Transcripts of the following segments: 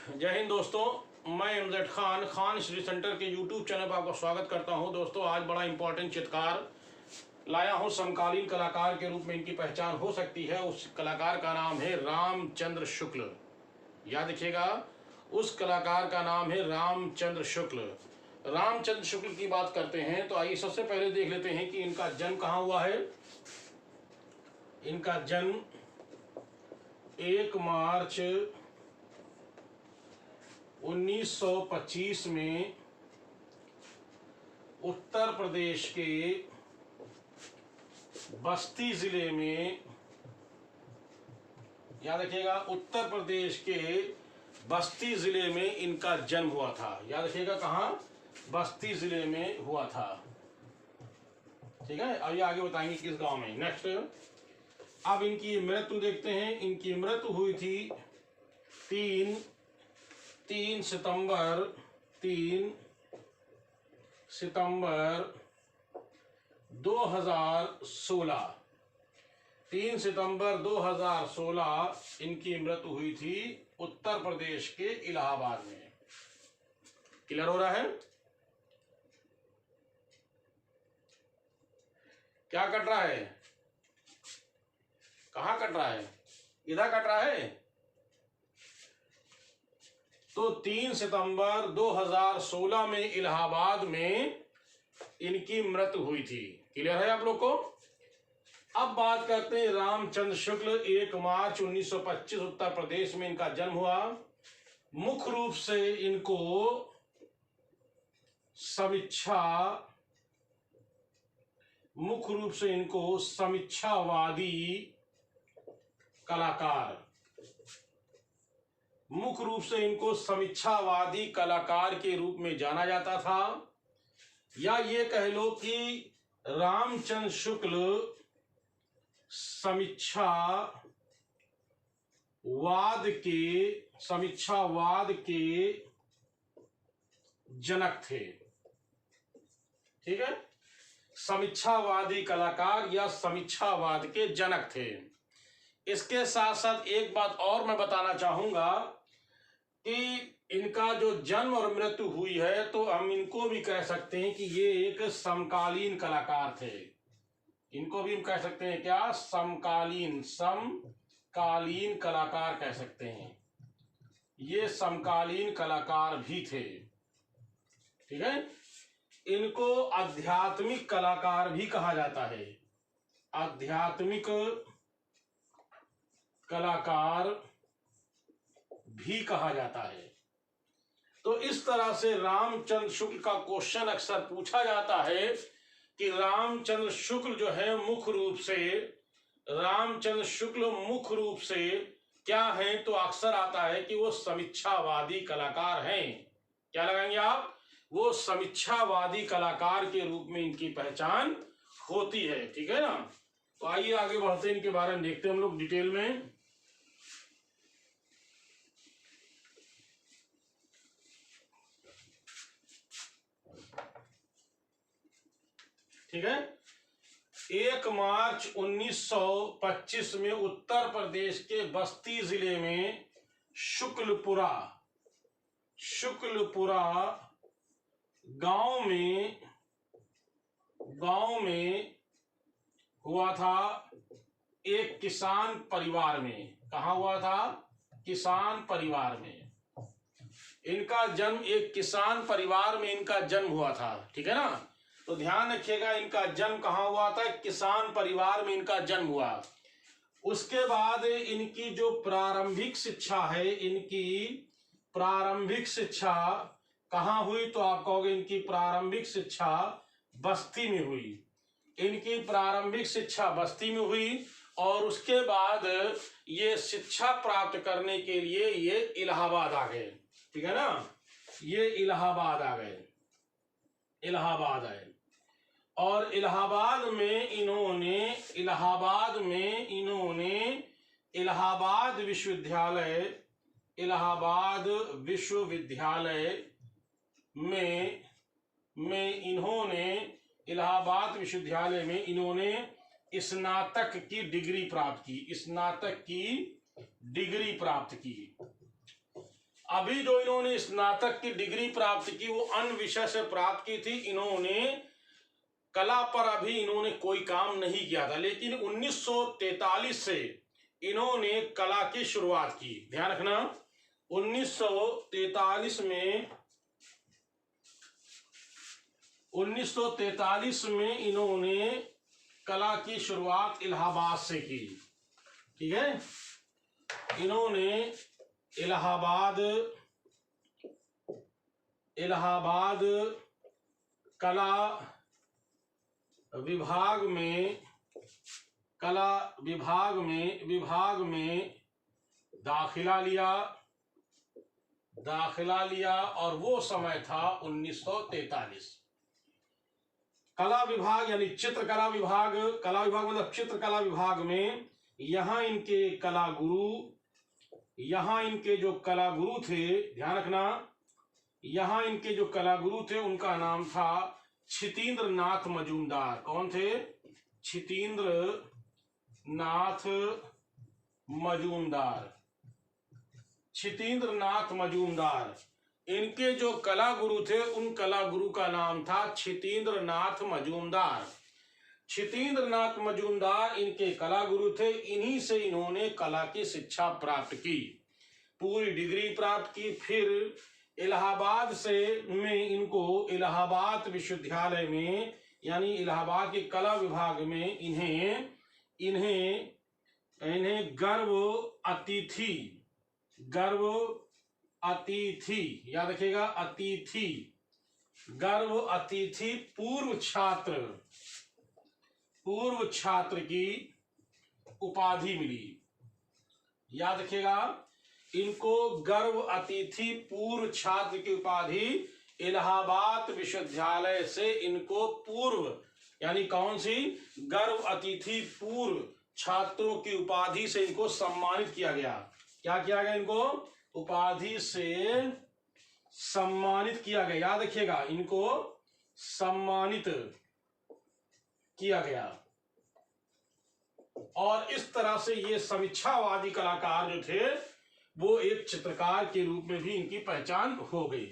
जय हिंद दोस्तों, मैं एमजेड खान खान श्री सेंटर के यूट्यूब चैनल पर आपका स्वागत करता हूं। दोस्तों, आज बड़ा इंपॉर्टेंट चित्रकार लाया हूं। समकालीन कलाकार के रूप में इनकी पहचान हो सकती है। उस कलाकार का नाम है रामचंद्र शुक्ल। याद रखिएगा, उस कलाकार का नाम है रामचंद्र शुक्ल। रामचंद्र शुक्ल की बात करते हैं तो आइए सबसे पहले देख लेते हैं कि इनका जन्म कहाँ हुआ है। इनका जन्म 1 मार्च 1925 में उत्तर प्रदेश के बस्ती जिले में, याद रखिएगा, उत्तर प्रदेश के बस्ती जिले में इनका जन्म हुआ था। याद रखिएगा, कहाँ? बस्ती जिले में हुआ था। ठीक है, अब ये आगे बताएंगे किस गांव में। नेक्स्ट, अब इनकी मृत्यु देखते हैं। इनकी मृत्यु हुई थी 3 सितंबर 2016। 3 सितंबर 2016 इनकी मृत्यु हुई थी उत्तर प्रदेश के इलाहाबाद में। क्लियर हो रहा है? क्या कट रहा है? कहाँ कट रहा है? इधर कट रहा है। तो 3 सितंबर 2016 में इलाहाबाद में इनकी मृत्यु हुई थी। क्लियर है आप लोग को? अब बात करते हैं रामचंद्र शुक्ल। 1 मार्च 1925 उत्तर प्रदेश में इनका जन्म हुआ। मुख्य रूप से इनको समीक्षावादी कलाकार के रूप में जाना जाता था। या ये कह लो कि रामचंद्र शुक्ल समीक्षावाद के जनक थे। ठीक है, समीक्षावादी कलाकार या समीक्षावाद के जनक थे। इसके साथ साथ एक बात और मैं बताना चाहूंगा कि इनका जो जन्म और मृत्यु हुई है तो हम इनको भी कह सकते हैं कि ये एक समकालीन कलाकार थे। इनको भी हम कह सकते हैं क्या? समकालीन कलाकार कह सकते हैं। ये समकालीन कलाकार भी थे। ठीक है, इनको आध्यात्मिक कलाकार भी कहा जाता है। आध्यात्मिक कलाकार भी कहा जाता है। तो इस तरह से रामचंद्र शुक्ल का क्वेश्चन अक्सर पूछा जाता है कि रामचंद्र शुक्ल जो है मुख्य रूप से क्या है, तो अक्सर आता है कि वो समीक्षावादी कलाकार हैं। क्या लगाएंगे आप? वो समीक्षावादी कलाकार के रूप में इनकी पहचान होती है। ठीक है ना? तो आइए आगे बढ़ते हैं, इनके बारे में देखते हैं हम लोग डिटेल में। ठीक है, 1 मार्च 1925 में उत्तर प्रदेश के बस्ती जिले में शुक्लपुरा गांव में हुआ था एक किसान परिवार में। कहाँ हुआ था? किसान परिवार में। इनका जन्म एक किसान परिवार में इनका जन्म हुआ था। ठीक है ना? तो ध्यान रखिएगा, इनका जन्म कहाँ हुआ था? किसान परिवार में इनका जन्म हुआ। उसके बाद इनकी जो प्रारंभिक शिक्षा है, इनकी प्रारंभिक शिक्षा कहाँ हुई? तो आप कहोगे इनकी प्रारंभिक शिक्षा बस्ती में हुई। इनकी प्रारंभिक शिक्षा बस्ती में हुई और उसके बाद ये शिक्षा प्राप्त करने के लिए ये इलाहाबाद आ गए। ठीक है ना? ये इलाहाबाद आए और इलाहाबाद में इन्होंने इलाहाबाद विश्वविद्यालय में इन्होंने स्नातक की डिग्री प्राप्त की। अभी जो इन्होंने स्नातक की डिग्री प्राप्त की वो अन्य विषय से प्राप्त की थी। इन्होंने कला पर अभी इन्होंने कोई काम नहीं किया था, लेकिन 1943 से इन्होंने कला की शुरुआत की। ध्यान रखना, 1943 में इन्होंने कला की शुरुआत इलाहाबाद से की। ठीक है, इन्होंने इलाहाबाद कला विभाग में दाखिला लिया और वो समय था 1943। कला विभाग यानी चित्रकला विभाग, कला विभाग मतलब चित्रकला विभाग में यहाँ इनके जो कला गुरु थे, ध्यान रखना, यहाँ इनके जो कला गुरु थे उनका नाम था क्षितीन्द्र नाथ मजूमदार। कौन थे? क्षितीन्द्र नाथ मजूमदार। इनके जो कला गुरु थे उन कला गुरु का नाम था क्षितीन्द्र नाथ मजूमदार। क्षितीन्द्र नाथ मजूमदार इनके कला गुरु थे। इन्हीं से इन्होंने कला की शिक्षा प्राप्त की, पूरी डिग्री प्राप्त की। फिर इलाहाबाद में इनको इलाहाबाद विश्वविद्यालय में यानी इलाहाबाद के कला विभाग में इन्हें गर्व अतिथि याद रखिएगा, गर्व अतिथि पूर्व छात्र की उपाधि मिली। याद रखिएगा, इनको गर्व अतिथि पूर्व छात्र की उपाधि इलाहाबाद विश्वविद्यालय से इनको पूर्व यानी कौन सी? गर्व अतिथि पूर्व छात्रों की उपाधि से इनको सम्मानित किया गया। क्या किया गया? इनको उपाधि से सम्मानित किया गया। याद रखिएगा, इनको सम्मानित किया गया। और इस तरह से ये समीक्षावादी कलाकार जो थे वो एक चित्रकार के रूप में भी इनकी पहचान हो गई।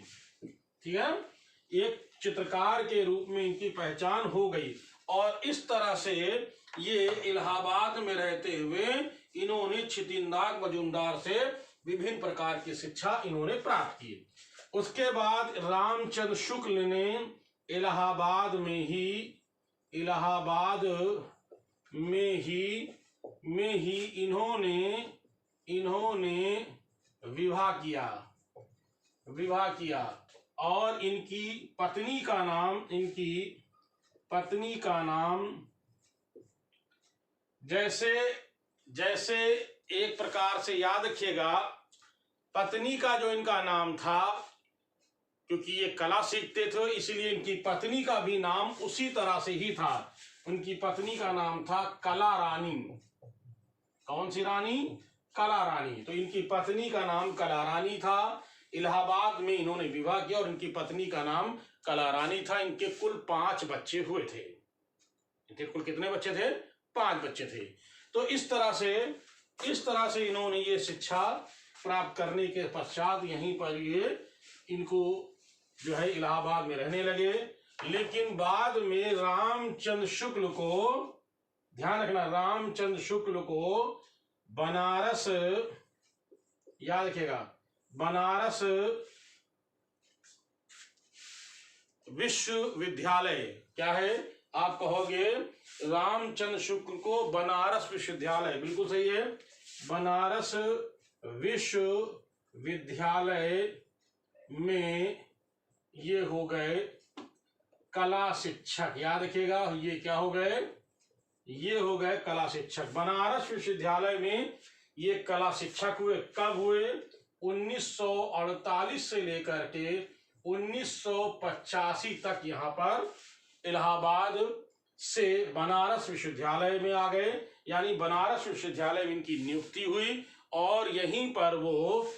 ठीक है, एक चित्रकार के रूप में इनकी पहचान हो गई। और इस तरह से ये इलाहाबाद में रहते हुए इन्होंने क्षितीन्द्र नाथ मजूमदार से विभिन्न प्रकार की शिक्षा इन्होंने प्राप्त की। उसके बाद रामचंद्र शुक्ल ने इलाहाबाद में ही इन्होंने विवाह किया और इनकी पत्नी का नाम जैसे एक प्रकार से याद रखिएगा, पत्नी का जो इनका नाम था, क्योंकि ये कला सीखते थे इसलिए इनकी पत्नी का भी नाम उसी तरह से ही था। उनकी पत्नी का नाम था कला रानी। कौन सी रानी? कला रानी। तो इनकी पत्नी का नाम कला रानी था। इलाहाबाद में इन्होंने विवाह किया और इनकी पत्नी का नाम कला रानी था। इनके कुल 5 बच्चे हुए थे। इनके कुल कितने बच्चे थे? 5 बच्चे थे। तो इस तरह से इन्होंने ये शिक्षा प्राप्त करने के पश्चात यहीं पर ये इनको जो है इलाहाबाद में रहने लगे। लेकिन बाद में रामचंद्र शुक्ल को, ध्यान रखना, रामचंद्र शुक्ल को बनारस, याद रखिएगा, बनारस विश्वविद्यालय, क्या है आप कहोगे? रामचंद्र शुक्ल को बनारस विश्वविद्यालय, बिल्कुल सही है, बनारस विश्वविद्यालय में ये हो गए कला शिक्षक। याद रखिएगा, ये क्या हो गए? ये हो गए कला शिक्षक। बनारस विश्वविद्यालय में ये कला शिक्षक हुए। कब हुए? 1948 से लेकर के 1985 तक यहाँ पर इलाहाबाद से बनारस विश्वविद्यालय में आ गए। यानी बनारस विश्वविद्यालय में इनकी नियुक्ति हुई और यहीं पर वो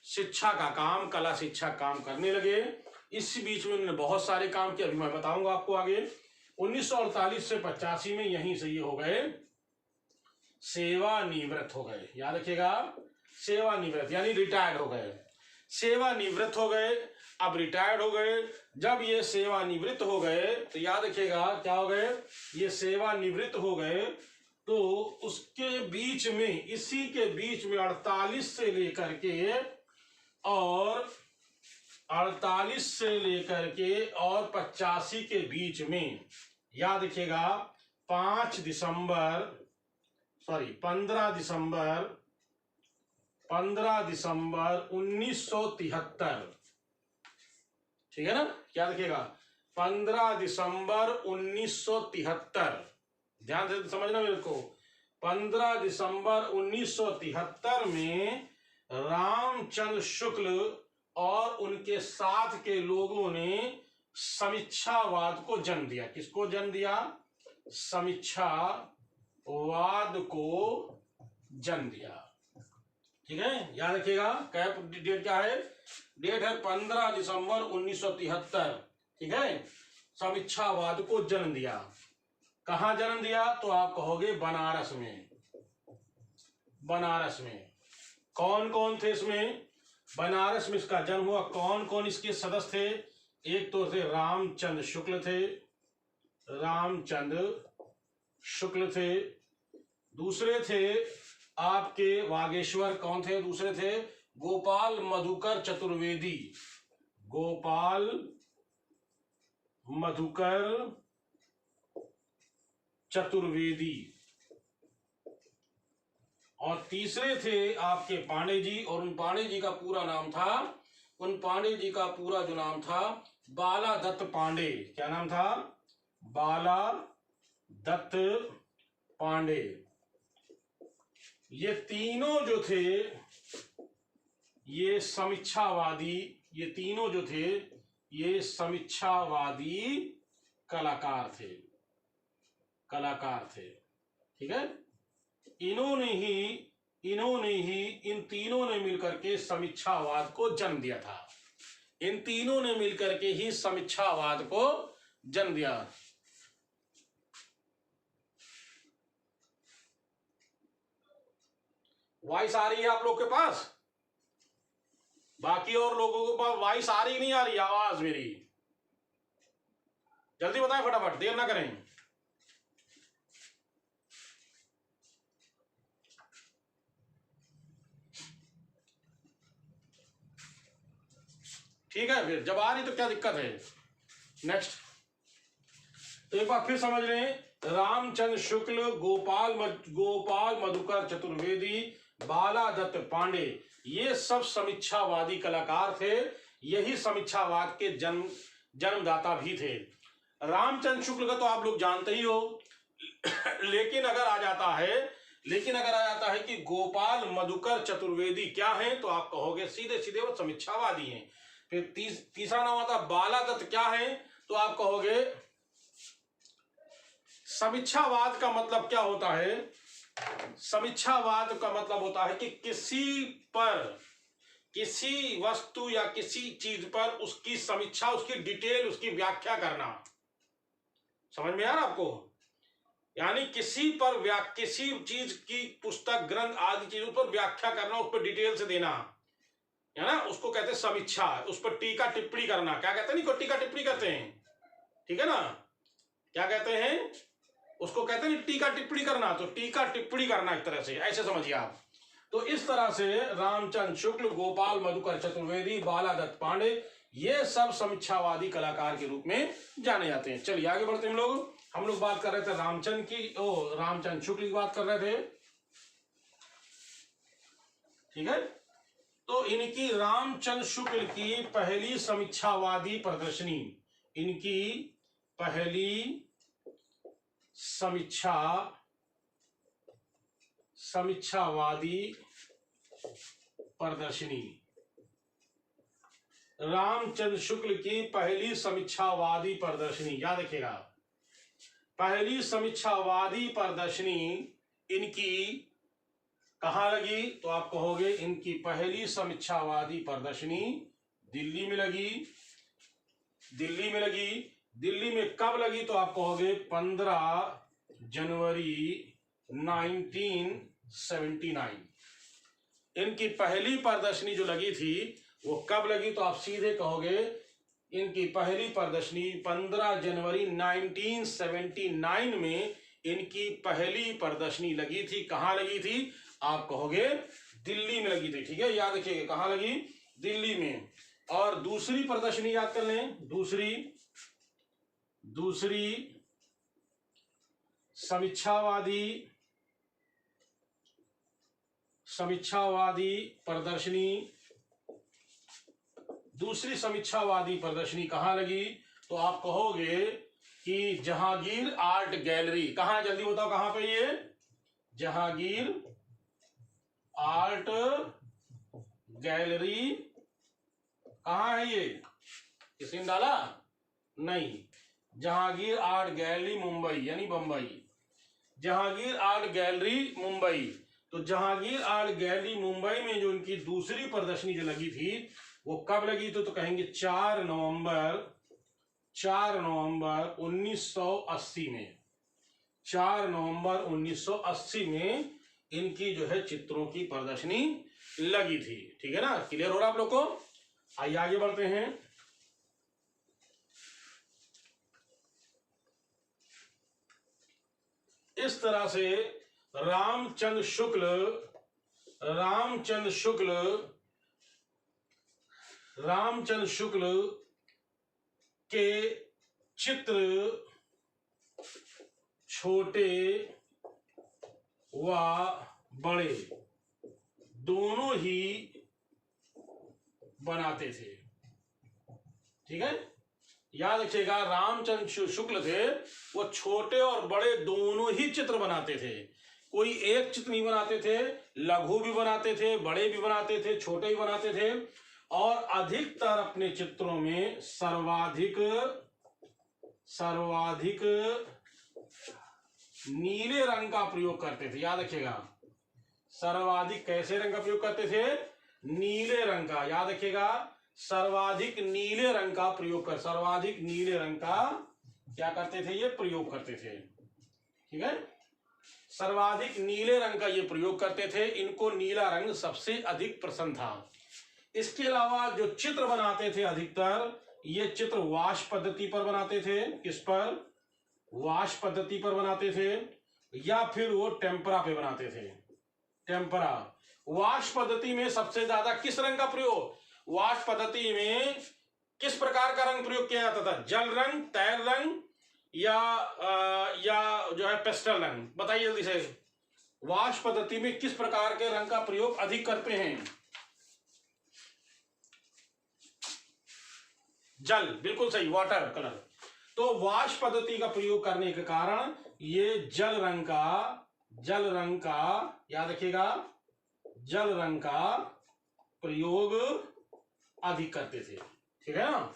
शिक्षा का काम, कला शिक्षा काम करने लगे। इस बीच में उन्होंने बहुत सारे काम किए, अभी मैं बताऊंगा आपको आगे। 1948 से 85 में यहीं से ये हो गए सेवानिवृत्त हो गए। याद रखिएगा, सेवानिवृत्त यानी रिटायर्ड हो गए। सेवानिवृत्त हो गए, अब रिटायर्ड हो गए। जब ये सेवानिवृत्त हो गए तो याद रखिएगा क्या हो गए, ये सेवानिवृत्त हो गए तो उसके बीच में, इसी के बीच में 48 से लेकर के और 48 से लेकर के और 85 के बीच में, याद रखिएगा 15 दिसंबर 1973, ठीक है ना, याद रखिएगा 15 दिसंबर 1973, ध्यान से समझना मेरे को। 15 दिसंबर 1973 में रामचंद्र शुक्ल और उनके साथ के लोगों ने समीक्षावाद को जन्म दिया। किसको जन्म दिया? समीक्षावाद को जन्म दिया। ठीक है, याद रखिएगा। क्या डेट क्या है? डेट है 15 दिसंबर 1973। ठीक है, समीक्षावाद को जन्म दिया। कहां जन्म दिया? तो आप कहोगे बनारस में। बनारस में कौन कौन थे इसमें? बनारस में इसका जन्म हुआ। कौन कौन इसके सदस्य थे? एक तो थे रामचंद्र शुक्ल थे, रामचंद्र शुक्ल थे। दूसरे थे आपके वागेश्वर, कौन थे? दूसरे थे गोपाल मधुकर चतुर्वेदी, गोपाल मधुकर चतुर्वेदी। और तीसरे थे आपके पांडे जी, और उन पांडे जी का पूरा नाम था, उन पांडे जी का पूरा जो नाम था बाला दत्त पांडे। क्या नाम था? बाला दत्त पांडे। ये तीनों जो थे ये समीक्षावादी, ये तीनों जो थे ये समीक्षावादी कलाकार थे, कलाकार थे। ठीक है, इन्होंने ही इन तीनों ने मिलकर के समीक्षावाद को जन्म दिया था। इन तीनों ने मिलकर के ही समीक्षावाद को जन्म दिया। वॉइस आ रही है आप लोग के पास? बाकी और लोगों के पास वॉइस आ रही नहीं आ रही? आवाज मेरी जल्दी बताएं फटाफट, देर ना करें। ठीक है, फिर जब आ रही तो क्या दिक्कत है? नेक्स्ट, तो एक बार फिर समझ रहे हैं। रामचंद्र शुक्ल, गोपाल मधुकर चतुर्वेदी, बाला दत्त पांडे, ये सब समीक्षावादी कलाकार थे। यही समीक्षावाद के जन्मदाता भी थे। रामचंद्र शुक्ल का तो आप लोग जानते ही हो। लेकिन अगर आ जाता है कि गोपाल मधुकर चतुर्वेदी क्या हैं, तो आप कहोगे सीधे सीधे वो समीक्षावादी हैं। फिर तीसरा नाम आता बाला दत्त, क्या है? तो आप कहोगे समीक्षावाद का मतलब क्या होता है? समीक्षावाद का मतलब होता है कि किसी वस्तु या किसी चीज पर उसकी समीक्षा, उसकी डिटेल, उसकी व्याख्या करना। समझ में आ रहा आपको? यानी किसी चीज की पुस्तक, ग्रंथ आदि चीजों पर व्याख्या करना, उस पर डिटेल से देना, है ना, उसको कहते हैं समीक्षा। उस पर टीका टिप्पणी करना। क्या कहते हैं? नहीं, को टीका टिप्पणी करते हैं, ठीक है ना? क्या कहते हैं? उसको कहते हैं टीका टिप्पणी करना। तो टीका टिप्पणी करना एक तरह से, ऐसे समझिए आप। तो इस तरह से रामचंद्र शुक्ल, गोपाल मधुकर चतुर्वेदी, बाला दत्त पांडे, ये सब समीक्षावादी कलाकार के रूप में जाने जाते हैं। चलिए आगे बढ़ते हैं हम लोग बात कर रहे थे रामचंद्र शुक्ल की बात कर रहे थे। ठीक है, तो इनकी रामचंद्र शुक्ल की पहली समीक्षावादी प्रदर्शनी, इनकी पहली समीक्षावादी प्रदर्शनी, रामचंद्र शुक्ल की पहली समीक्षावादी प्रदर्शनी, याद रखिएगा। पहली समीक्षावादी प्रदर्शनी इनकी कहां लगी? तो आप कहोगे इनकी पहली समीक्षावादी प्रदर्शनी दिल्ली में लगी। दिल्ली में कब लगी? तो आप कहोगे 15 जनवरी 1979। इनकी पहली प्रदर्शनी जो लगी थी वो कब लगी, तो आप सीधे कहोगे इनकी पहली प्रदर्शनी 15 जनवरी 1979 में इनकी पहली प्रदर्शनी लगी थी। कहाँ लगी थी, आप कहोगे दिल्ली में लगी थी। ठीक है, याद रखिएगा कहाँ लगी, दिल्ली में। और दूसरी प्रदर्शनी याद कर लें, दूसरी समीक्षावादी प्रदर्शनी कहाँ लगी, तो आप कहोगे कि जहांगीर आर्ट गैलरी। कहाँ, जल्दी बताओ कहाँ पे, ये जहांगीर आर्ट गैलरी कहाँ है, ये किसी ने डाला नहीं, जहांगीर आर्ट गैलरी मुंबई यानी बंबई, जहांगीर आर्ट गैलरी मुंबई। तो जहांगीर आर्ट गैलरी मुंबई में जो इनकी दूसरी प्रदर्शनी जो लगी थी वो कब लगी, तो कहेंगे 4 नवंबर 1980 में, 4 नवंबर 1980 में इनकी जो है चित्रों की प्रदर्शनी लगी थी। ठीक है ना, क्लियर हो रहा आप लोग को। आइए आगे बढ़ते हैं। इस तरह से रामचंद्र शुक्ल के चित्र छोटे व बड़े दोनों ही बनाते थे। ठीक है, याद रखिएगा रामचंद्र शुक्ल थे, वो छोटे और बड़े दोनों ही चित्र बनाते थे। कोई एक चित्र नहीं बनाते थे, लघु भी बनाते थे, बड़े भी बनाते थे, छोटे भी बनाते थे। और अधिकतर अपने चित्रों में सर्वाधिक नीले रंग का प्रयोग करते थे। याद रखिएगा, सर्वाधिक कैसे रंग का प्रयोग करते थे, नीले रंग का। याद रखिएगा, सर्वाधिक नीले रंग का क्या करते थे, ये प्रयोग करते थे। ठीक है, सर्वाधिक नीले रंग का ये प्रयोग करते थे। इनको नीला रंग सबसे अधिक पसंद था। इसके अलावा जो चित्र बनाते थे अधिकतर, ये चित्र वाष्प पद्धति पर बनाते थे। किस पर, वाष्प पद्धति पर बनाते थे, या फिर वो टेम्परा पे बनाते थे। टेम्परा, वाष्प पद्धति में सबसे ज्यादा किस रंग का प्रयोग, वाष्प पद्धति में किस प्रकार का रंग प्रयोग किया जाता था, जल रंग, तैल रंग, या जो है पेस्टल रंग। बताइए जल्दी से, वाष्प पद्धति में किस प्रकार के रंग का प्रयोग अधिक करते हैं, जल, बिल्कुल सही, वाटर कलर। तो वाष्प पद्धति का प्रयोग करने के कारण ये जल रंग का याद रखिएगा, जल रंग का प्रयोग अधिक करते थे। ठीक है ना,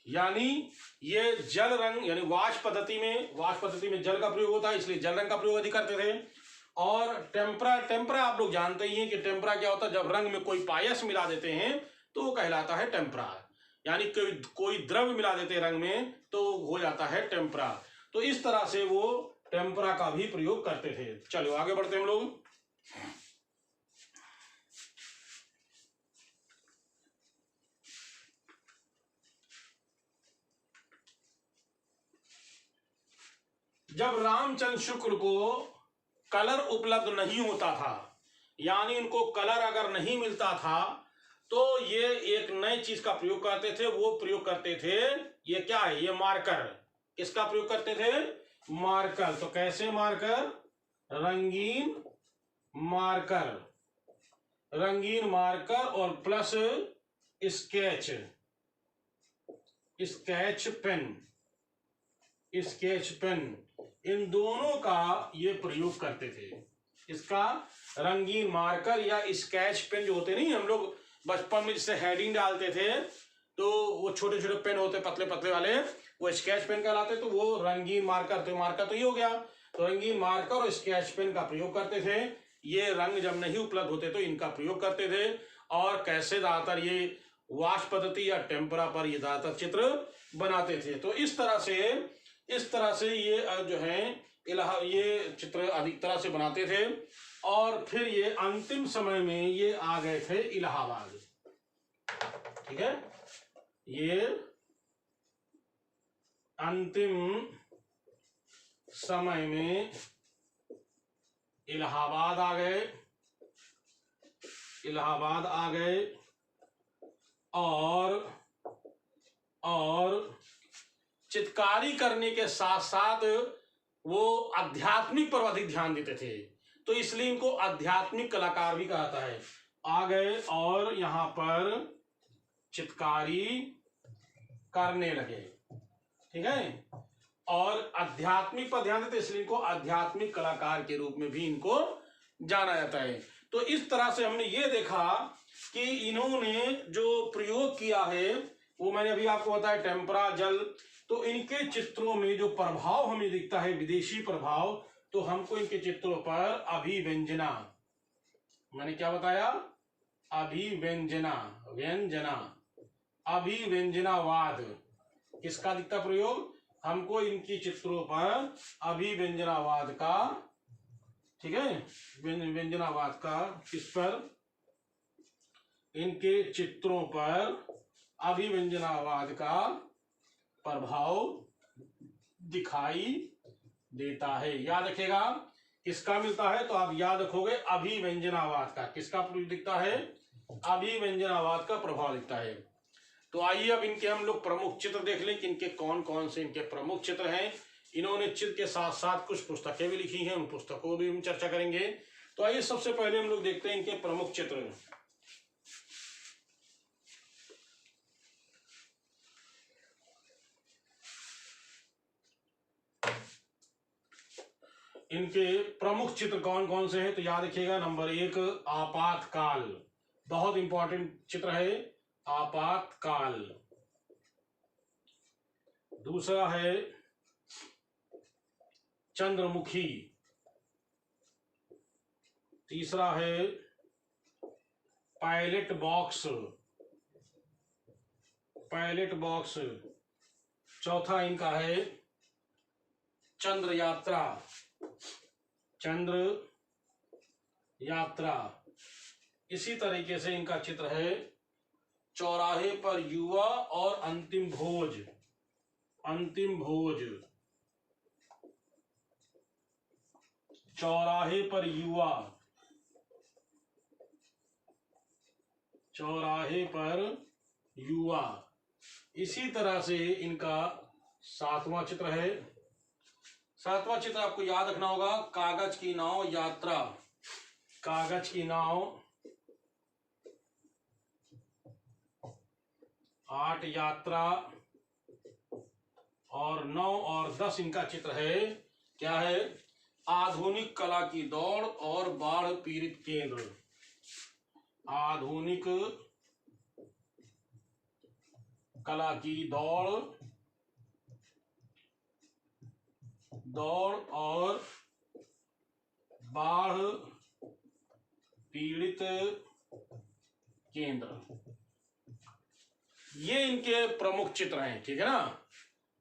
यानी ये जल रंग, यानी वाष्प पद्धति में जल का प्रयोग होता है, इसलिए जल रंग का प्रयोग अधिक करते थे। और टेम्परा आप लोग जानते ही हैं कि टेम्परा क्या होता है, जब रंग में कोई पायस मिला देते हैं तो वो कहलाता है टेम्परा, यानी कोई द्रव्य मिला देते हैं रंग में तो हो जाता है टेम्परा। तो इस तरह से वो टेम्परा का भी प्रयोग करते थे। चलो आगे बढ़ते हैं हम लोग। जब रामचंद्र शुक्ल को कलर उपलब्ध नहीं होता था, यानी इनको कलर अगर नहीं मिलता था, तो ये एक नई चीज का प्रयोग करते थे। वो प्रयोग करते थे, ये क्या है, ये मार्कर। किसका प्रयोग करते थे, मार्कर। तो कैसे मार्कर, रंगीन मार्कर और प्लस स्केच पेन, इन दोनों का ये प्रयोग करते थे। इसका रंगीन मार्कर या स्केच पेन जो होते नहीं, हम लोग बचपन में जिससे हेडिंग डालते थे, तो वो छोटे छोटे पेन होते पतले पतले वाले, वो स्केच पेन कहलाते। तो वो रंगीन मार्कर, तो मार्कर तो ये हो गया। तो रंगीन मार्कर और स्केच पेन का प्रयोग करते थे। ये रंग जब नहीं उपलब्ध होते तो इनका प्रयोग करते थे। और कैसे ज्यादातर ये वाष्प पद्धति या टेम्परा पर ये ज्यादातर चित्र बनाते थे। तो इस तरह से ये जो है ये चित्र अधिक तरह से बनाते थे। और फिर ये अंतिम समय में ये आ गए थे इलाहाबाद। ठीक है, ये अंतिम समय में इलाहाबाद आ गए, इलाहाबाद आ गए और चित्रकारी करने के साथ साथ वो आध्यात्मिक पर अधिक ध्यान देते थे, तो इसलिए इनको आध्यात्मिक कलाकार भी कहता है। आ गए और यहाँ पर चित्रकारी करने लगे, ठीक है, और आध्यात्मिक पर ध्यान देते, इसलिए इनको आध्यात्मिक कलाकार के रूप में भी इनको जाना जाता है। तो इस तरह से हमने ये देखा कि इन्होंने जो प्रयोग किया है वो मैंने अभी आपको बताया, टेम्परा, जल। तो इनके चित्रों में जो प्रभाव हमें दिखता है विदेशी प्रभाव, तो हमको इनके चित्रों पर अभिव्यंजना, मैंने क्या बताया, अभिव्यंजना, व्यंजना, अभिव्यंजनावाद, किसका दिखता प्रयोग, हमको इनकी चित्रों पर अभिव्यंजनावाद का, ठीक है, व्यंजनावाद का, किस पर, इनके चित्रों पर अभिव्यंजनावाद का प्रभाव दिखाई देता है। याद रखिएगा किसका मिलता है, तो आप याद रखोगे अभिव्यंजनावाद का, किसका प्रयोग दिखता है, अभिव्यंजनावाद का प्रभाव दिखता है। तो आइए अब इनके हम लोग प्रमुख चित्र देख लें कि इनके कौन कौन से इनके प्रमुख चित्र हैं। इन्होंने चित्र के साथ साथ कुछ पुस्तकें भी लिखी हैं, उन पुस्तकों भी हम चर्चा करेंगे। तो आइए सबसे पहले हम लोग देखते हैं इनके प्रमुख चित्र। इनके प्रमुख चित्र कौन कौन से हैं, तो याद रखिएगा, नंबर 1 आपातकाल, बहुत इंपॉर्टेंट चित्र है आपातकाल। दूसरा है चंद्रमुखी। तीसरा है पायलट बॉक्स, पायलट बॉक्स। चौथा इनका है चंद्र यात्रा, चंद्र यात्रा। इसी तरीके से इनका चित्र है चौराहे पर युवा और अंतिम भोज, अंतिम भोज। चौराहे पर युवा, चौराहे पर युवा। इसी तरह से इनका 7वां चित्र है। 7वां चित्र आपको याद रखना होगा कागज की नाव यात्रा, कागज की नाव। 8 यात्रा और 9 और 10 इनका चित्र है, क्या है, आधुनिक कला की दौड़ और बाढ़ पीड़ित केंद्र। आधुनिक कला की दौड़, दौड़ और बाढ़ पीड़ित केंद्र, ये इनके प्रमुख चित्र हैं, ठीक है ना।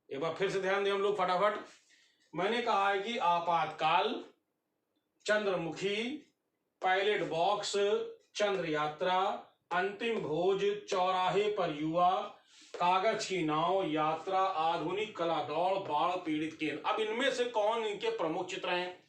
एक बार फिर से ध्यान दें हम लोग फटाफट। मैंने कहा है कि आपातकाल, चंद्रमुखी, पायलट बॉक्स, चंद्र यात्रा, अंतिम भोज, चौराहे पर युवा, कागज की नाव यात्रा, आधुनिक कला दौड़, बाढ़ पीड़ित केंद्र। अब इनमें से कौन इनके प्रमुख चित्र हैं,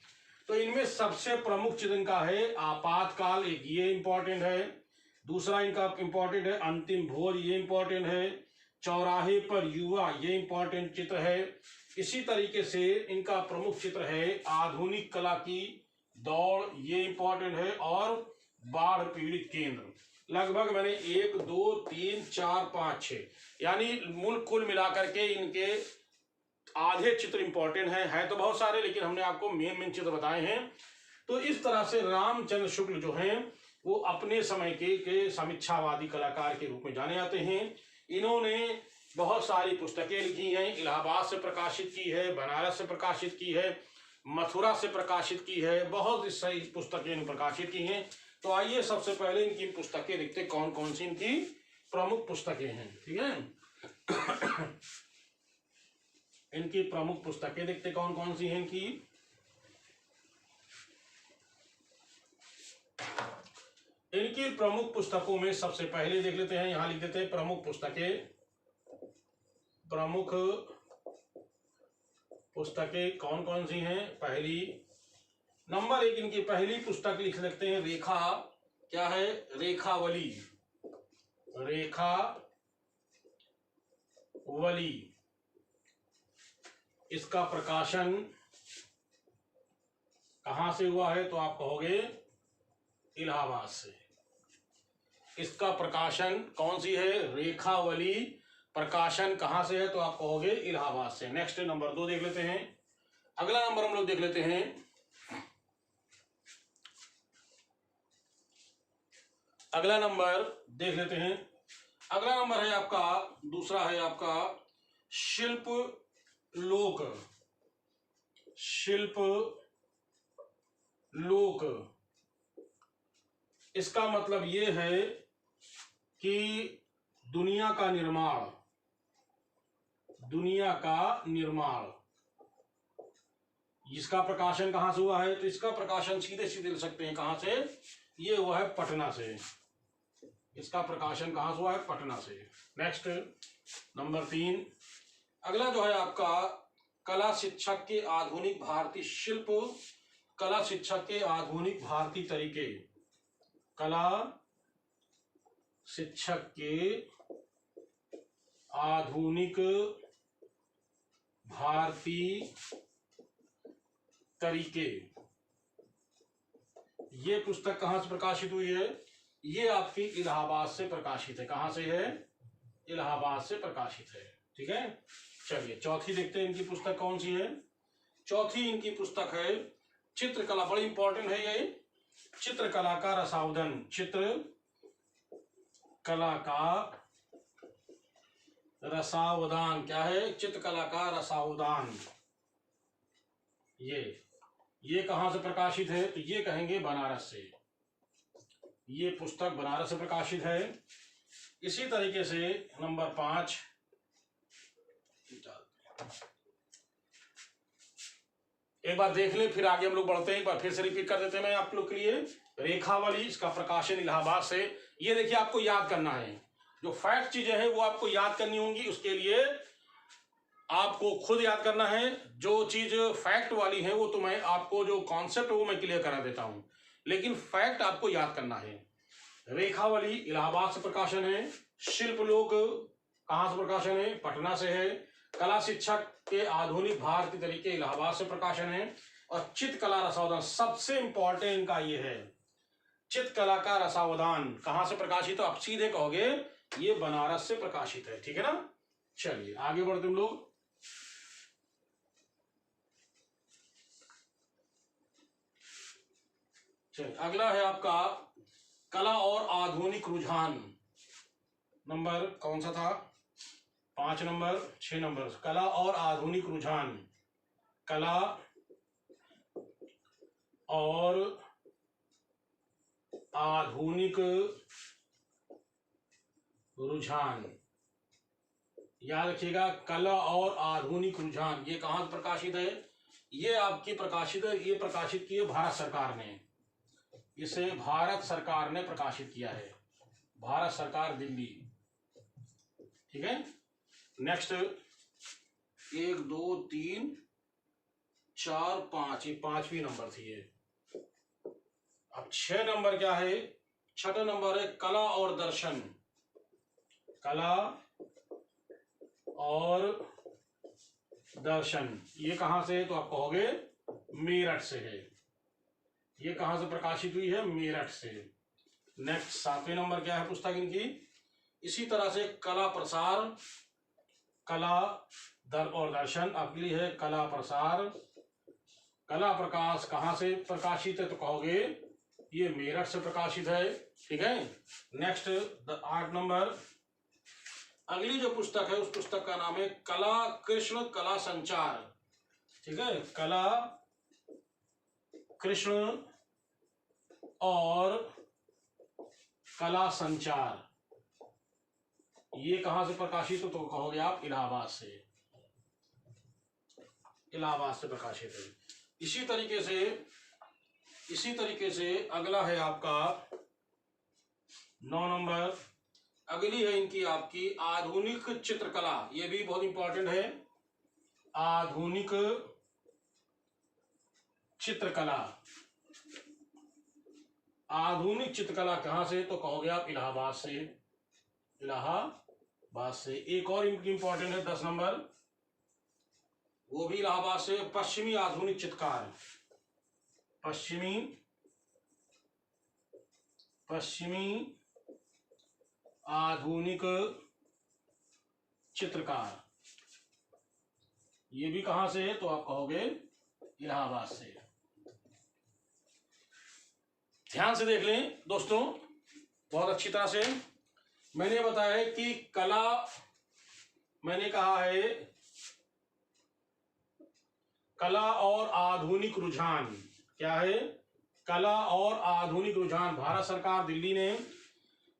तो इनमें सबसे प्रमुख चित्र इनका है आपातकाल, एक ये इंपॉर्टेंट है। दूसरा इनका इंपॉर्टेंट है अंतिम भोज, ये इंपॉर्टेंट है। चौराहे पर युवा, ये इंपॉर्टेंट चित्र है। इसी तरीके से इनका प्रमुख चित्र है आधुनिक कला की दौड़, ये इंपॉर्टेंट है, और बाढ़ पीड़ित केंद्र। लगभग मैंने 1 2 3 4 5 6 यानी मूल कुल मिलाकर के इनके आधे चित्र इंपॉर्टेंट है तो बहुत सारे, लेकिन हमने आपको मेन चित्र बताए हैं। तो इस तरह से रामचंद्र शुक्ल जो हैं वो अपने समय के समीक्षावादी कलाकार के रूप में जाने जाते हैं। इन्होंने बहुत सारी पुस्तकें लिखी हैं, इलाहाबाद से प्रकाशित की है, बनारस से प्रकाशित की है, मथुरा से प्रकाशित की है, बहुत सारी पुस्तकें इन्होंने प्रकाशित की हैं। तो आइए सबसे पहले इनकी पुस्तकें देखते कौन कौन सी इनकी प्रमुख पुस्तकें हैं, ठीक है। इनकी प्रमुख पुस्तकें देखते कौन कौन सी हैं इनकी। इनकी प्रमुख पुस्तकों में सबसे पहले देख लेते हैं, यहां लिख देते हैं प्रमुख पुस्तकें। प्रमुख पुस्तकें कौन कौन सी हैं? पहली, नंबर 1 इनकी पहली पुस्तक लिख सकते हैं रेखा, क्या है? रेखावली। रेखावली, इसका प्रकाशन कहां से हुआ है? तो आप कहोगे इलाहाबाद से। इसका प्रकाशन कौन सी है? रेखावली। प्रकाशन कहां से है? तो आप कहोगे इलाहाबाद से। नेक्स्ट नंबर 2 देख लेते हैं। अगला नंबर हम लोग देख लेते हैं, अगला नंबर देख लेते हैं। अगला नंबर है आपका, दूसरा है आपका शिल्प लोक। शिल्प लोक, इसका मतलब ये है कि दुनिया का निर्माण, दुनिया का निर्माण। इसका प्रकाशन कहां से हुआ है? तो इसका प्रकाशन सीधे सीधे ले सकते हैं, कहां से? ये हुआ है पटना से। इसका प्रकाशन कहां से हुआ है? पटना से। नेक्स्ट नंबर 3, अगला जो है आपका कला शिक्षक के आधुनिक भारतीय शिल्प, कला शिक्षक के आधुनिक भारतीय तरीके। कला शिक्षक के आधुनिक भारतीय तरीके, ये पुस्तक कहां से प्रकाशित हुई है? ये आपकी इलाहाबाद से प्रकाशित है। कहां से है? इलाहाबाद से प्रकाशित है। ठीक है, चलिए चौथी देखते हैं इनकी पुस्तक कौन सी है। चौथी इनकी पुस्तक है चित्रकला, बड़ी इंपॉर्टेंट है ये, चित्रकला का रसावधन। चित्रकला का रसावधान, क्या है? चित्रकला का रसावधान। ये कहां से प्रकाशित है? तो ये कहेंगे बनारस से। ये पुस्तक बनारस से प्रकाशित है। इसी तरीके से नंबर 5, एक बार देख ले फिर आगे हम लोग बढ़ते हैं। एक बार फिर से रिपीट कर देते हैं मैं आप लोग के लिए। रेखावली, इसका प्रकाशन इलाहाबाद से। ये देखिए आपको याद करना है, जो फैक्ट चीजें हैं वो आपको याद करनी होंगी। उसके लिए आपको खुद याद करना है। जो चीज फैक्ट वाली है वो तो मैं आपको, जो कॉन्सेप्ट है वो मैं क्लियर करा देता हूं, लेकिन फैक्ट आपको याद करना है। रेखावली इलाहाबाद से प्रकाशन है। शिल्पलोक कहां से प्रकाशन है? पटना से है। कला शिक्षक के आधुनिक भारतीय तरीके इलाहाबाद से प्रकाशन है। और चित्रकला रसावधान, सबसे इंपॉर्टेंट इनका ये है, चित्रकला का रसावधान कहां से प्रकाशित? तो आप सीधे कहोगे ये बनारस से प्रकाशित है। ठीक है ना, चलिए आगे बढ़ते हम लोग। चलिए अगला है आपका कला और आधुनिक रुझान। नंबर कौन सा था? 5 नंबर, 6 नंबर। कला और आधुनिक रुझान। कला और आधुनिक रुझान, याद रखिएगा, कला और आधुनिक रुझान। ये कहां से प्रकाशित है? ये आपकी प्रकाशित है, ये प्रकाशित की है भारत सरकार ने। इसे भारत सरकार ने प्रकाशित किया है, भारत सरकार, दिल्ली। ठीक है, नेक्स्ट 1 2 3 4 5, ये 5वीं नंबर थी ये। अब 6 नंबर क्या है? 6ठा नंबर है कला और दर्शन। कला और दर्शन, ये कहां से है? तो आप कहोगे मेरठ से है। ये कहां से प्रकाशित हुई है? मेरठ से। नेक्स्ट 7वें नंबर क्या है पुस्तक इनकी? इसी तरह से कला प्रसार, कला और दर्शन अगली है कला प्रसार। कला प्रकाश कहां से प्रकाशित है? तो कहोगे ये मेरठ से प्रकाशित है। ठीक है, नेक्स्ट 8 नंबर, अगली जो पुस्तक है उस पुस्तक का नाम है कला कृष्ण कला संचार। ठीक है, कला कृष्ण और कला संचार, ये कहां से प्रकाशित हो? तो कहोगे आप इलाहाबाद से। इलाहाबाद से प्रकाशित है। इसी तरीके से अगला है आपका 9 नंबर। अगली है इनकी आपकी आधुनिक चित्रकला, ये भी बहुत इंपॉर्टेंट है। आधुनिक चित्रकला, आधुनिक चित्रकला कहाँ से, तो कहोगे आप इलाहाबाद से। इलाहाबाद से। एक और इंपॉर्टेंट है 10 नंबर, वो भी इलाहाबाद से। पश्चिमी आधुनिक चित्रकार, पश्चिमी आधुनिक चित्रकार, ये भी कहां से है, तो आप कहोगे इलाहाबाद से। ध्यान से देख लें दोस्तों बहुत अच्छी तरह से। मैंने बताया है कि कला, मैंने कहा है कला और आधुनिक रुझान, क्या है, कला और आधुनिक रुझान। भारत सरकार दिल्ली ने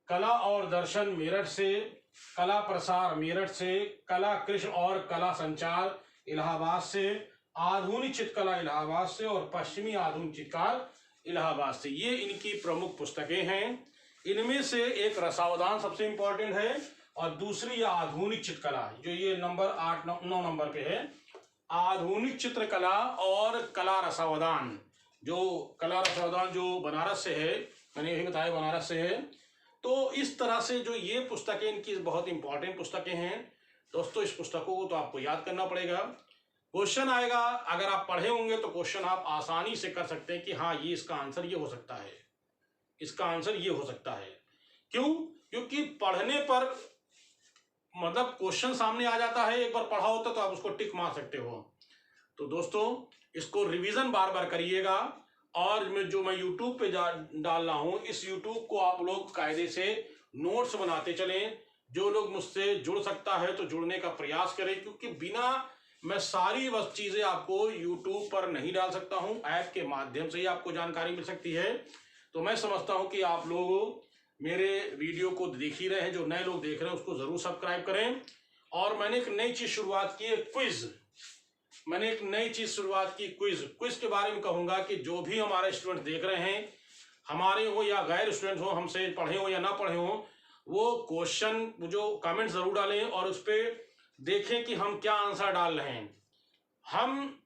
कला और दर्शन मेरठ से, कला प्रसार मेरठ से, कला कृष्ण और कला संचार इलाहाबाद से, आधुनिक चित्रकला इलाहाबाद से और पश्चिमी आधुनिक चित्रकार इलाहाबाद से। ये इनकी प्रमुख पुस्तकें हैं। इनमें से एक रसावधान सबसे इंपॉर्टेंट है और दूसरी आधुनिक चित्रकला, जो ये नंबर 8 9 नंबर पे है। आधुनिक चित्रकला और कला रसावधान, जो कला रसावधान जो बनारस से है, मैंने यही बताया बनारस से है। तो इस तरह से जो ये पुस्तकें इनकी बहुत इंपॉर्टेंट पुस्तकें हैं दोस्तों। इस पुस्तकों को तो आपको याद करना पड़ेगा। क्वेश्चन आएगा, अगर आप पढ़े होंगे तो क्वेश्चन आप आसानी से कर सकते हैं कि हाँ ये इसका आंसर ये हो सकता है, इसका आंसर ये हो सकता है। क्यों? क्योंकि पढ़ने पर मतलब क्वेश्चन सामने आ जाता है, एक बार पढ़ा होता तो आप उसको टिक मार सकते हो। तो दोस्तों इसको रिवीजन बार बार करिएगा। और मैं यूट्यूब पे डाल रहा हूँ, इस यूट्यूब को आप लोग कायदे से नोट्स बनाते चलें। जो लोग मुझसे जुड़ सकता है तो जुड़ने का प्रयास करें, क्योंकि बिना मैं सारी बस चीज़ें आपको यूट्यूब पर नहीं डाल सकता हूँ, ऐप के माध्यम से ही आपको जानकारी मिल सकती है। तो मैं समझता हूँ कि आप लोग मेरे वीडियो को देख ही रहे हैं, जो नए लोग देख रहे हैं उसको ज़रूर सब्सक्राइब करें। और मैंने एक नई चीज़ शुरुआत की है, क्विज़। मैंने एक नई चीज़ शुरुआत की, क्विज़ के बारे में कहूँगा कि जो भी हमारे स्टूडेंट देख रहे हैं, हमारे हो या गैर स्टूडेंट हो, हमसे पढ़े हो या ना पढ़े हो, वो क्वेश्चन जो कमेंट ज़रूर डालें और उस पर देखें कि हम क्या आंसर डाल रहे हैं। हम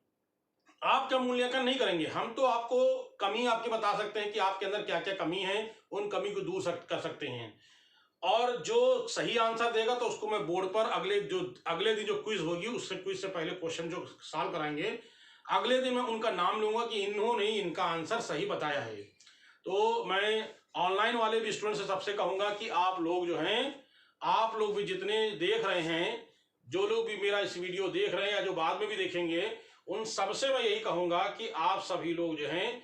आपका मूल्यांकन नहीं करेंगे, हम तो आपको कमी आपकी बता सकते हैं कि आपके अंदर क्या क्या कमी है, उन कमी को दूर कर सकते हैं। और जो सही आंसर देगा तो उसको मैं बोर्ड पर अगले दिन जो क्विज होगी, उससे क्विज से पहले क्वेश्चन जो सॉल्व कराएंगे, अगले दिन मैं उनका नाम लूंगा कि इन्होंने इनका आंसर सही बताया है। तो मैं ऑनलाइन वाले भी स्टूडेंट से सबसे कहूँगा कि आप लोग जो हैं, आप लोग भी जितने देख रहे हैं, जो लोग भी मेरा इस वीडियो देख रहे हैं या जो बाद में भी देखेंगे, उन सबसे मैं यही कहूँगा कि आप सभी लोग जो हैं,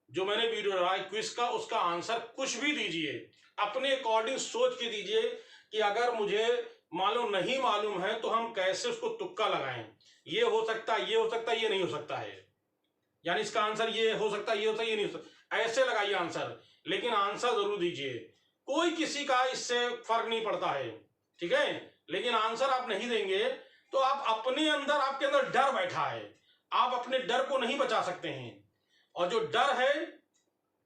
जो मैंने वीडियो डाला है क्विज का, उसका आंसर कुछ भी दीजिए, अपने अकॉर्डिंग सोच के दीजिए कि अगर मुझे मालूम नहीं मालूम है तो हम कैसे उसको तुक्का लगाएं। ये हो सकता है, ये हो सकता है, ये नहीं हो सकता है, यानी इसका आंसर ये हो सकता है, ये होता है, ये नहीं हो सकता, ऐसे लगाइए आंसर, लेकिन आंसर जरूर दीजिए। कोई किसी का इससे फर्क नहीं पड़ता है, ठीक है। लेकिन आंसर आप नहीं देंगे तो आप अपने अंदर, आपके अंदर डर बैठा है, आप अपने डर को नहीं बचा सकते हैं। और जो डर है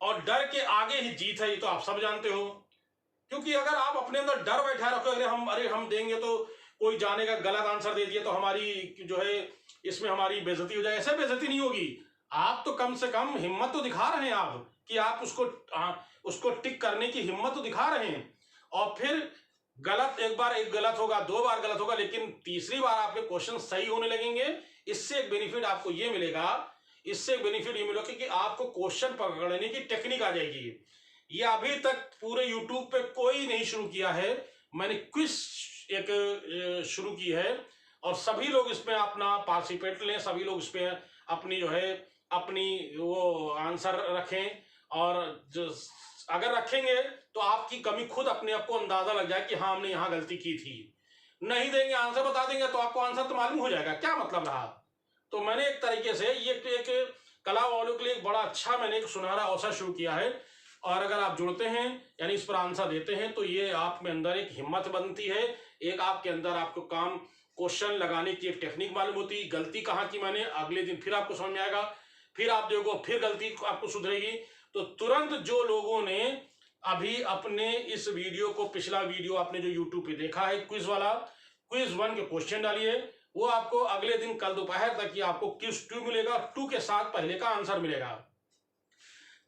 और डर के आगे ही जीत है, ये तो आप सब जानते हो। क्योंकि अगर आप अपने अंदर डर बैठा रखो, अरे हम देंगे तो कोई जानेगा गलत आंसर दे दिया तो हमारी जो है इसमें हमारी बेइज्जती हो जाए, ऐसे बेइज्जती नहीं होगी। आप तो कम से कम हिम्मत तो दिखा रहे हैं आप कि आप उसको टिक करने की हिम्मत तो दिखा रहे हैं। और फिर गलत, एक बार एक गलत होगा, 2 बार गलत होगा, लेकिन तीसरी बार आपके क्वेश्चन सही होने लगेंगे। इससे एक बेनिफिट आपको ये मिलेगा, इससे बेनिफिट ये मिलेगा कि आपको क्वेश्चन पकड़ने की टेक्निक आ जाएगी। ये अभी तक पूरे यूट्यूब पे कोई नहीं शुरू किया है, मैंने क्विज एक शुरू की है और सभी लोग इसमें अपना पार्टिसिपेट लें, सभी लोग इसमें अपनी जो है अपनी वो आंसर रखें। और अगर रखेंगे तो आपकी कमी खुद अपने आप को अंदाजा लग जाए कि हाँ हमने यहाँ गलती की थी। नहीं देंगे, आंसर बता देंगे तो आपको आंसर तो मालूम हो जाएगा क्या मतलब रहा। तो मैंने एक तरीके से ये एक कला वालों के लिए एक बड़ा अच्छा मैंने एक सुनहरा अवसर शुरू किया है। और अगर आप जुड़ते हैं यानी इस पर आंसर देते हैं तो ये आप में अंदर एक हिम्मत बनती है, एक आपके अंदर आपको काम क्वेश्चन लगाने की एक टेक्निक मालूम होती है। गलती कहाँ की मैंने, अगले दिन फिर आपको समझ में आएगा, फिर आप देखो फिर गलती आपको सुधरेगी। तो तुरंत जो लोगों ने अभी अपने इस वीडियो को, पिछला वीडियो आपने जो यूट्यूब पे देखा है क्विज वाला, क्विज 1 के क्वेश्चन डालिए, वो आपको अगले दिन कल दोपहर तक ही आपको क्विज 2 मिलेगा, 2 के साथ पहले का आंसर मिलेगा।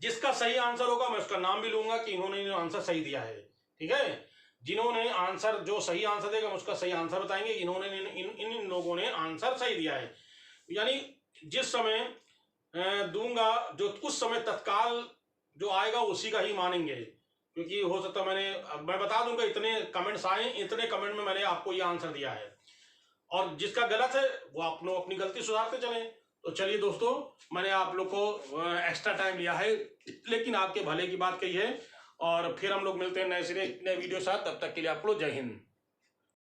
जिसका सही आंसर होगा मैं उसका नाम भी लूंगा कि इन्होंने आंसर सही दिया है, ठीक है। जिन्होंने आंसर, जो सही आंसर देगा उसका सही आंसर बताएंगे, इन्होंने इन लोगों ने आंसर सही दिया है। यानी जिस समय दूंगा, जो उस समय तत्काल जो आएगा उसी का ही मानेंगे, क्योंकि हो सकता मैं बता दूंगा इतने कमेंट्स आए, इतने कमेंट में मैंने आपको ये आंसर दिया है, और जिसका गलत है वो आप लोग अपनी गलती सुधारते चले। तो चलिए दोस्तों, मैंने आप लोग को एक्स्ट्रा टाइम लिया है, लेकिन आपके भले की बात कही है, और फिर हम लोग मिलते हैं नए वीडियो साथ। तब तक के लिए आप लोग जय हिंद।